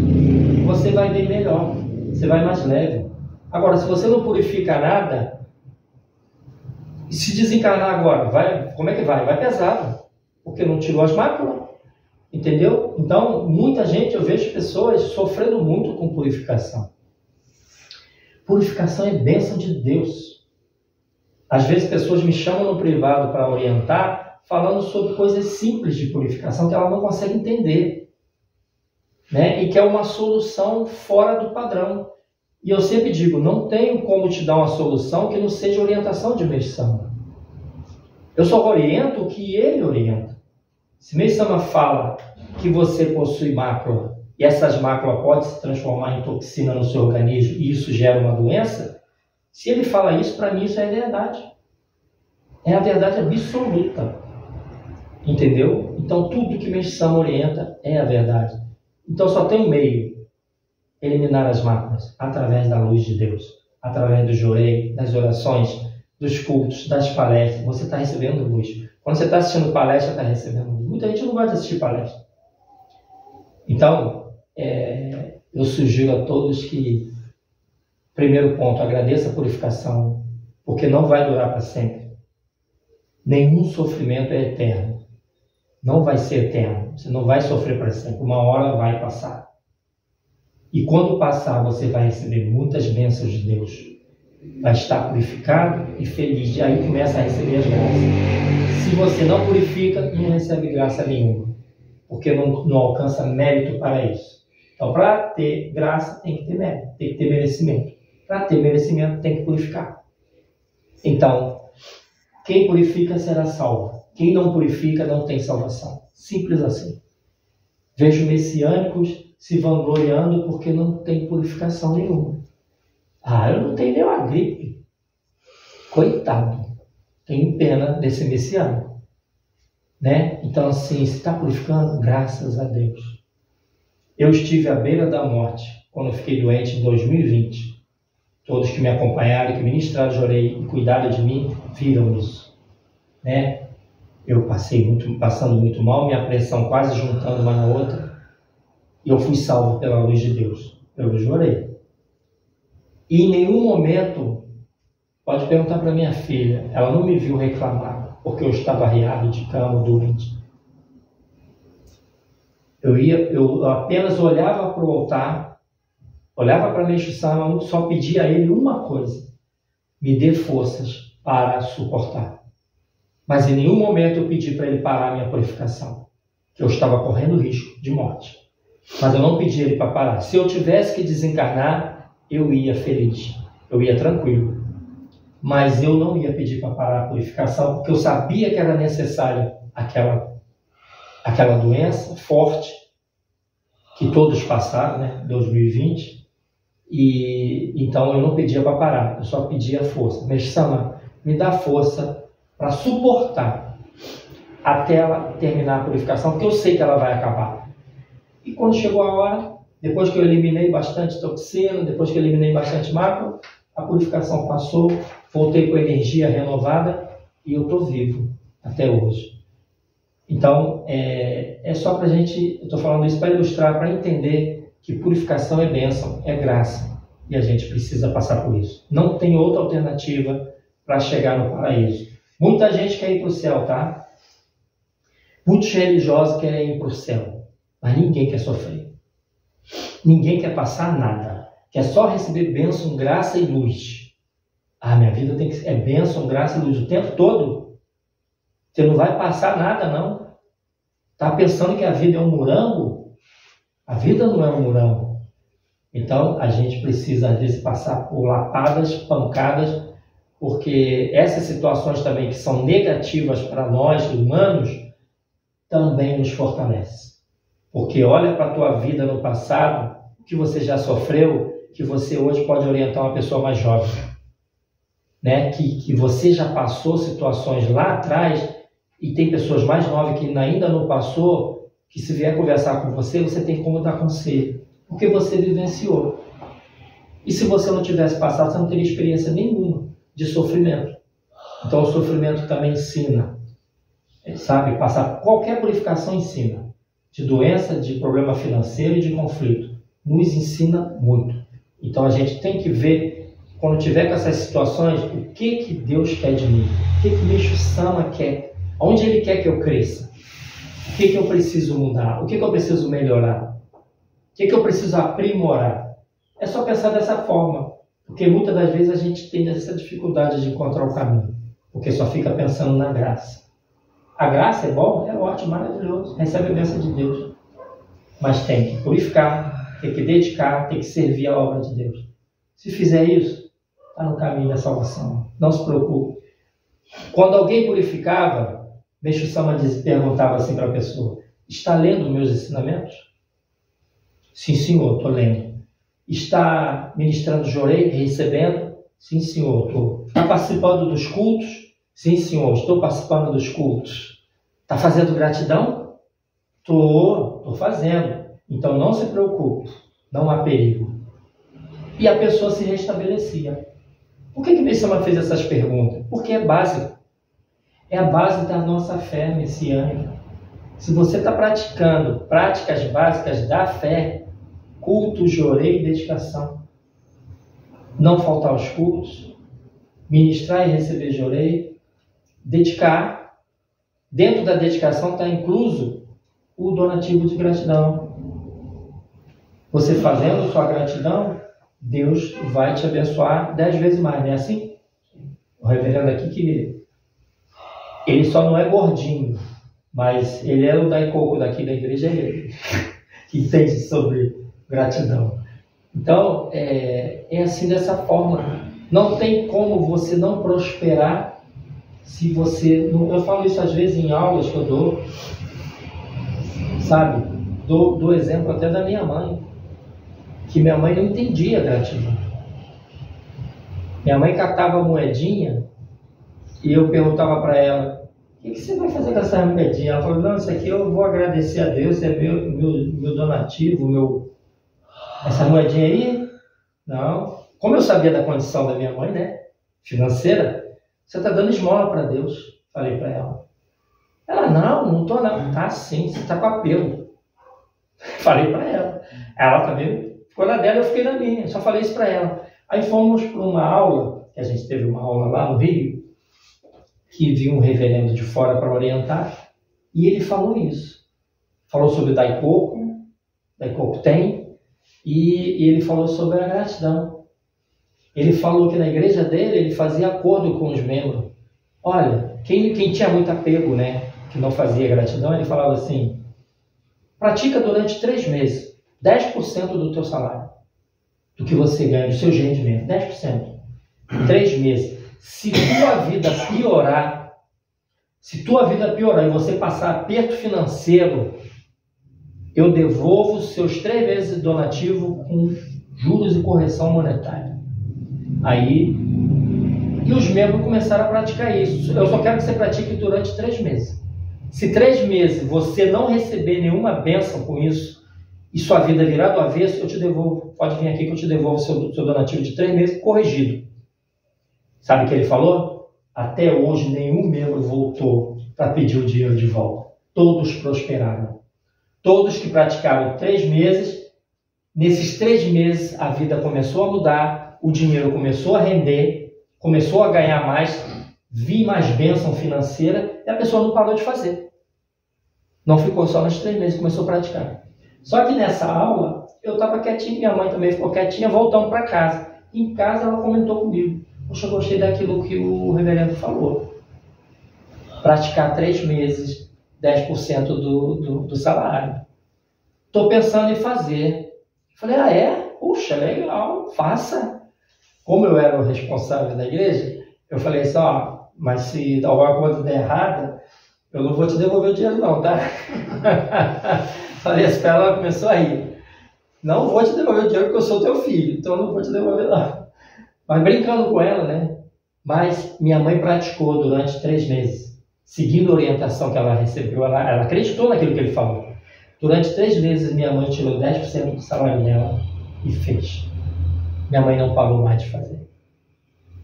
você vai bem melhor, você vai mais leve. Agora, se você não purifica nada, se desencarnar agora, como é que vai? Vai pesado, porque não tirou as máculas, entendeu? Então, muita gente, eu vejo pessoas sofrendo muito com purificação. Purificação é bênção de Deus. Às vezes pessoas me chamam no privado para orientar, falando sobre coisas simples de purificação que ela não consegue entender, né? E que é uma solução fora do padrão. E eu sempre digo, não tenho como te dar uma solução que não seja orientação de Meisama. Eu só oriento o que ele orienta. Se Meisama fala que você possui mácula e essas máculas podem se transformar em toxina no seu organismo e isso gera uma doença, se ele fala isso, para mim isso é verdade. É a verdade absoluta. Entendeu? Então tudo que Meisama orienta é a verdade. Então só tem um meio: eliminar as máculas através da luz de Deus, através do jorei, das orações, dos cultos, das palestras. Você está recebendo luz. Quando você está assistindo palestra, está recebendo luz. Muita gente não gosta de assistir palestra. Então, eu sugiro a todos que, primeiro ponto, agradeça a purificação, porque não vai durar para sempre. Nenhum sofrimento é eterno. Não vai ser eterno. Você não vai sofrer para sempre. Uma hora vai passar. E quando passar, você vai receber muitas bênçãos de Deus. Vai estar purificado e feliz. E aí começa a receber as graças. Se você não purifica, não recebe graça nenhuma. Porque não alcança mérito para isso. Então, para ter graça, tem que ter mérito. Tem que ter merecimento. Para ter merecimento, tem que purificar. Então, quem purifica será salvo. Quem não purifica não tem salvação. Simples assim. Vejo messiânicos se vangloriando porque não tem purificação nenhuma. Eu não tenho nenhuma gripe. Coitado. Tenho pena desse messiânico. Né? Então, assim, se está purificando, graças a Deus. Eu estive à beira da morte quando eu fiquei doente em 2020. Todos que me acompanharam, que ministraram, jorei e cuidaram de mim, viram isso. Né? Eu passando muito mal, minha pressão quase juntando uma na outra. E eu fui salvo pela luz de Deus. Eu jorei. E em nenhum momento, pode perguntar para minha filha, ela não me viu reclamar, porque eu estava arriado de cama, doente. Eu apenas olhava para o altar, olhava para Meixo-sama, só pedia a ele uma coisa: me dê forças para suportar. Mas em nenhum momento eu pedi para ele parar a minha purificação, que eu estava correndo risco de morte. Mas eu não pedi ele para parar. Se eu tivesse que desencarnar, eu ia feliz, eu ia tranquilo. mas eu não ia pedir para parar a purificação, porque eu sabia que era necessário aquela doença forte, que todos passaram, né, 2020, e então eu não pedia para parar, eu só pedia força. Mestre Sama, me dá força para suportar até ela terminar a purificação, porque eu sei que ela vai acabar. E quando chegou a hora, depois que eu eliminei bastante toxina, depois que eu eliminei bastante macro, a purificação passou, voltei com energia renovada e eu estou vivo até hoje. Então, é só para a gente, eu estou falando isso para ilustrar, para entender que purificação é bênção, é graça, e a gente precisa passar por isso. Não tem outra alternativa para chegar no paraíso. Muita gente quer ir para o céu, tá? Muitos religiosos querem ir para o céu, mas ninguém quer sofrer. Ninguém quer passar nada. Quer só receber bênção, graça e luz. Ah, minha vida tem que ser bênção, graça e luz o tempo todo. Você não vai passar nada, não. Está pensando que a vida é um morango? A vida não é um morango. Então, a gente precisa, às vezes, passar por lapadas, pancadas, porque essas situações também que são negativas para nós, humanos, também nos fortalecem. Porque olha para a tua vida no passado, o que você já sofreu, que você hoje pode orientar uma pessoa mais jovem. Né? Que você já passou situações lá atrás e tem pessoas mais novas que ainda não passou, que se vier conversar com você, você tem como dar conselho. Porque você vivenciou. E se você não tivesse passado, você não teria experiência nenhuma de sofrimento. Então o sofrimento também ensina. Sabe? Passar qualquer purificação ensina. De doença, de problema financeiro e de conflito. Nos ensina muito. Então a gente tem que ver, quando tiver com essas situações, o que Deus quer de mim. O que o Mestre Sama quer. Onde Ele quer que eu cresça. O que eu preciso mudar. O que eu preciso melhorar. O que eu preciso aprimorar. É só pensar dessa forma. Porque muitas das vezes a gente tem essa dificuldade de encontrar o caminho. Porque só fica pensando na graça. A graça é bom, é ótimo, maravilhoso. Recebe a bênção de Deus. Mas tem que purificar, tem que dedicar, tem que servir a obra de Deus. Se fizer isso, está no caminho da salvação. Não se preocupe. Quando alguém purificava, Mestre Sama perguntava assim para a pessoa: está lendo meus ensinamentos? Sim, senhor, estou lendo. Está ministrando jorei, recebendo? Sim, senhor, estou. Está participando dos cultos? Sim, senhor, estou participando dos cultos. Está fazendo gratidão? Estou fazendo. Então não se preocupe, não há perigo. E a pessoa se restabelecia. Por que Mestre Sama fez essas perguntas? Porque é básico. É a base da nossa fé messiânica. Se você está praticando práticas básicas da fé, culto, jorei e dedicação, não faltar aos cultos, ministrar e receber jorei, dedicar, dentro da dedicação está incluso o donativo de gratidão. Você fazendo sua gratidão, Deus vai te abençoar 10 vezes mais, não é assim? O reverendo aqui que ele só não é gordinho, mas ele é o Daikoku daqui da igreja, ele que entende sobre gratidão. Então, é assim dessa forma. Não tem como você não prosperar se você... Eu falo isso às vezes em aulas que eu dou, sabe? Dou exemplo até da minha mãe, que minha mãe não entendia gratidão. Minha mãe catava moedinha e eu perguntava para ela: o que você vai fazer com essa moedinha? Ela falou: não, isso aqui eu vou agradecer a Deus, é meu donativo, essa moedinha aí? Não. Como eu sabia da condição da minha mãe, né, financeira, você está dando esmola para Deus, falei para ela. Ela: não estou não. Tá sim, você está com apelo. Falei para ela. Ela também ficou na dela, eu fiquei na minha, só falei isso para ela. Aí fomos para uma aula, que a gente teve uma aula lá no Rio, que viu um reverendo de fora para orientar, e ele falou isso. Falou sobre Daikoku tem, e ele falou sobre a gratidão. Ele falou que na igreja dele, ele fazia acordo com os membros. Olha, quem tinha muito apego, né, que não fazia gratidão, ele falava assim: pratica durante 3 meses, 10% do teu salário, do que você ganha, do seu rendimento, 10%. 3 meses. se tua vida piorar, e você passar aperto financeiro, eu devolvo os seus 3 vezes de donativo com juros e correção monetária. Aí, e os membros começaram a praticar isso. Eu só quero que você pratique durante 3 meses. Se 3 meses você não receber nenhuma bênção com isso, e sua vida virar do avesso, eu te devolvo. Pode vir aqui que eu te devolvo o seu donativo de 3 meses corrigido. Sabe o que ele falou? Até hoje nenhum membro voltou para pedir o dinheiro de volta. Todos prosperaram. Todos que praticaram 3 meses, nesses 3 meses a vida começou a mudar, o dinheiro começou a render, começou a ganhar mais, vi mais bênção financeira e a pessoa não parou de fazer. Não ficou só nos 3 meses, começou a praticar. Só que nessa aula, eu estava quietinho, minha mãe também ficou quietinha, voltando para casa. Em casa ela comentou comigo: poxa, eu gostei daquilo que o reverendo falou. Praticar 3 meses, 10% do salário. Estou pensando em fazer. Falei, ah é? Puxa, legal, faça. Como eu era o responsável da igreja, eu falei assim, ó, mas se alguma coisa der errada, eu não vou te devolver o dinheiro não, tá? Falei assim para ela, ela começou a rir. Não vou te devolver o dinheiro porque eu sou teu filho, então eu não vou te devolver não. Mas brincando com ela, né? Mas minha mãe praticou durante 3 meses, seguindo a orientação que ela recebeu, ela acreditou naquilo que ele falou. Durante 3 meses minha mãe tirou 10% do salário dela e fez. Minha mãe não parou mais de fazer.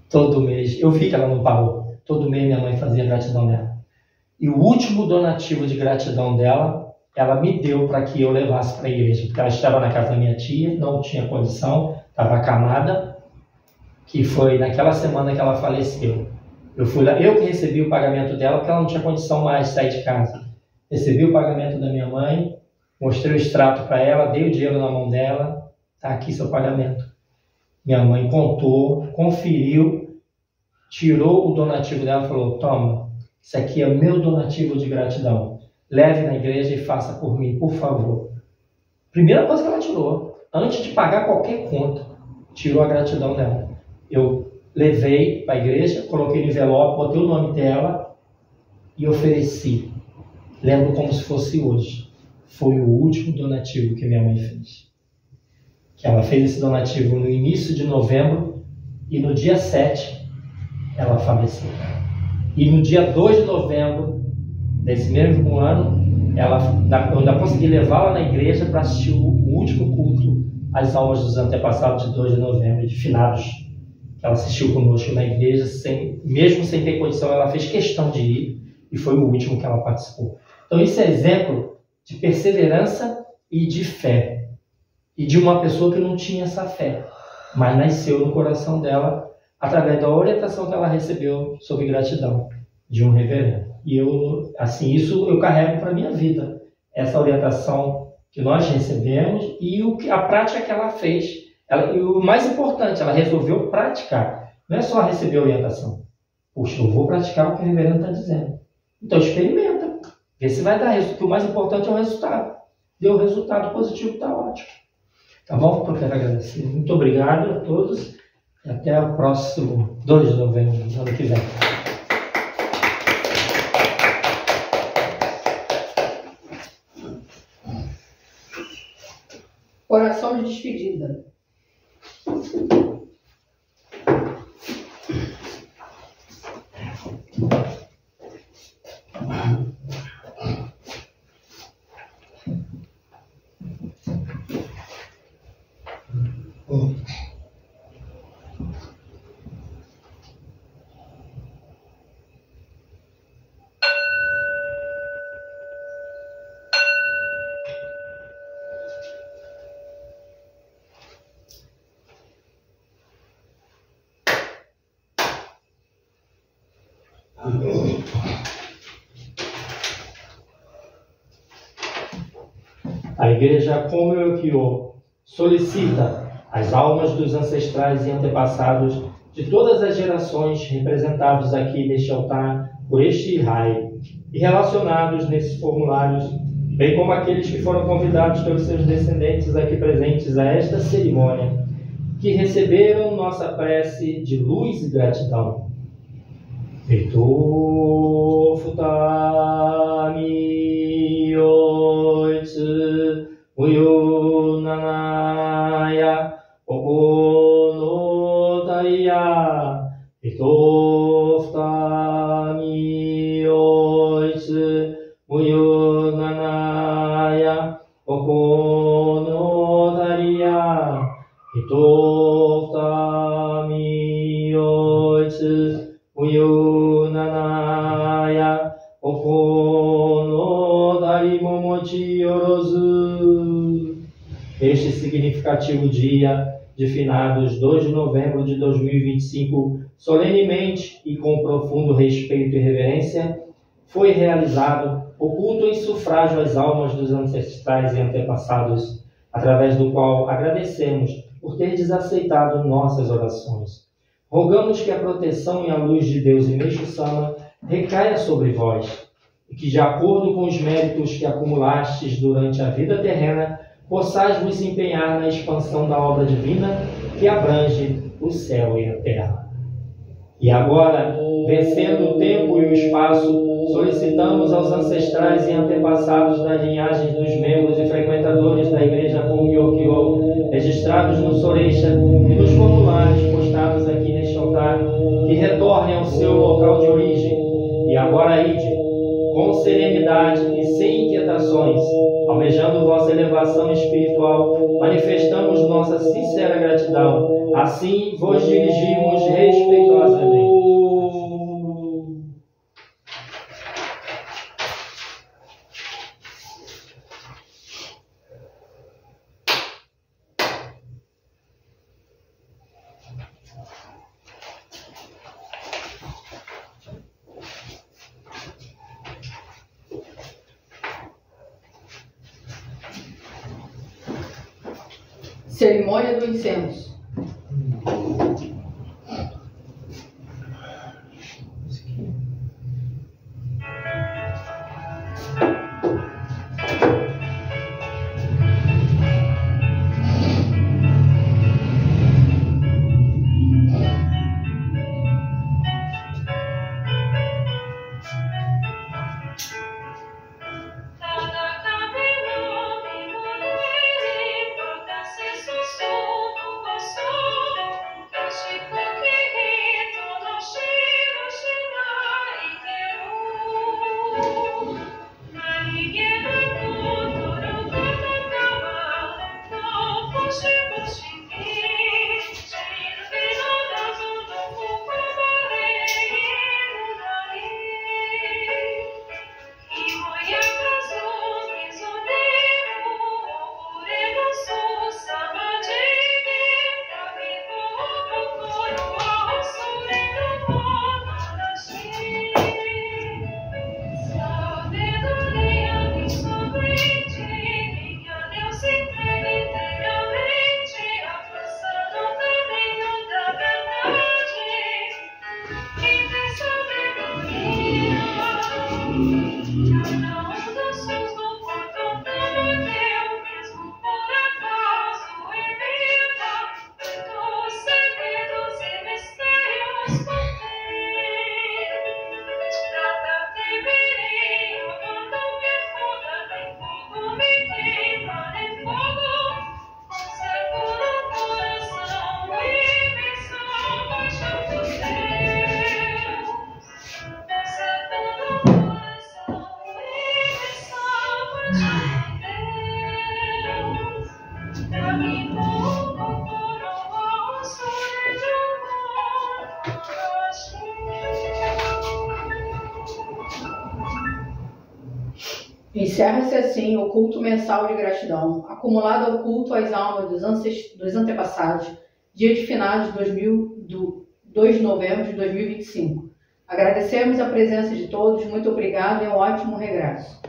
Todo mês, eu vi que ela não parou. Todo mês minha mãe fazia gratidão dela. E o último donativo de gratidão dela, ela me deu para que eu levasse para a igreja. Porque ela estava na casa da minha tia, não tinha condição, estava acamada, que foi naquela semana que ela faleceu. Eu fui lá, eu que recebi o pagamento dela, porque ela não tinha condição mais de sair de casa. Recebi o pagamento da minha mãe, mostrei o extrato para ela, dei o dinheiro na mão dela, está aqui seu pagamento. Minha mãe contou, conferiu, tirou o donativo dela e falou, toma, isso aqui é meu donativo de gratidão. Leve na igreja e faça por mim, por favor. Primeira coisa que ela tirou, antes de pagar qualquer conta, tirou a gratidão dela. Eu levei para a igreja, coloquei no envelope, botei o nome dela e ofereci. Lembro como se fosse hoje. Foi o último donativo que minha mãe fez. Que ela fez esse donativo no início de novembro e no dia 7 ela faleceu. E no dia 2 de novembro desse mesmo ano, eu ainda consegui levá-la na igreja para assistir o último culto às almas dos antepassados de 2 de novembro, de finados. Ela assistiu conosco na igreja, mesmo sem ter condição, ela fez questão de ir e foi o último que ela participou. Então isso é exemplo de perseverança e de fé. E de uma pessoa que não tinha essa fé, mas nasceu no coração dela através da orientação que ela recebeu sobre gratidão de um reverendo. E eu, assim, isso eu carrego para a minha vida. Essa orientação que nós recebemos e a prática que ela fez. E o mais importante, ela resolveu praticar. Não é só receber a orientação. Puxa, eu vou praticar o que o reverendo está dizendo. Então experimenta. Vê se vai dar resultado. O mais importante é o resultado. Deu resultado positivo, está ótimo. Tá bom? Eu quero agradecer. Muito obrigado a todos. E até o próximo 2 de novembro do ano que vem. Oração de despedida. A Igreja Kommyō solicita as almas dos ancestrais e antepassados de todas as gerações representados aqui neste altar por este raio e relacionados nesses formulários, bem como aqueles que foram convidados pelos seus descendentes aqui presentes a esta cerimônia, que receberam nossa prece de luz e gratidão. Eto futami yoitsu muyo nanaya koko no taiya. Eto futami yoitsu muyo nanaya koko no taiya. Eto futami yoitsu muyo nanaya koko no dari momochi yorozu. Este significativo dia de finados 2 de novembro de 2025, solenemente e com profundo respeito e reverência, foi realizado o culto em sufrágio às almas dos ancestrais e antepassados, através do qual agradecemos por terdes aceitado nossas orações. Rogamos que a proteção e a luz de Deus e Meixo-sama recaia sobre vós, e que, de acordo com os méritos que acumulastes durante a vida terrena, possais vos empenhar na expansão da obra divina que abrange o céu e a terra. E agora, vencendo o tempo e o espaço, solicitamos aos ancestrais e antepassados das linhagens dos membros e frequentadores da Igreja Kongyo-kyo, registrados no Soreisha e nos formulários postados aqui neste altar, que retornem ao seu local de origem. E agora, ide, com serenidade e sem inquietações, almejando vossa elevação espiritual, manifestamos nossa sincera gratidão. Assim vos dirigimos respeitosamente. Cerimônia do incenso. Encerra-se assim o culto mensal de gratidão, acumulado ao culto às almas dos antepassados, dia de finados de 2 de novembro de 2025. Agradecemos a presença de todos, muito obrigado e um ótimo regresso.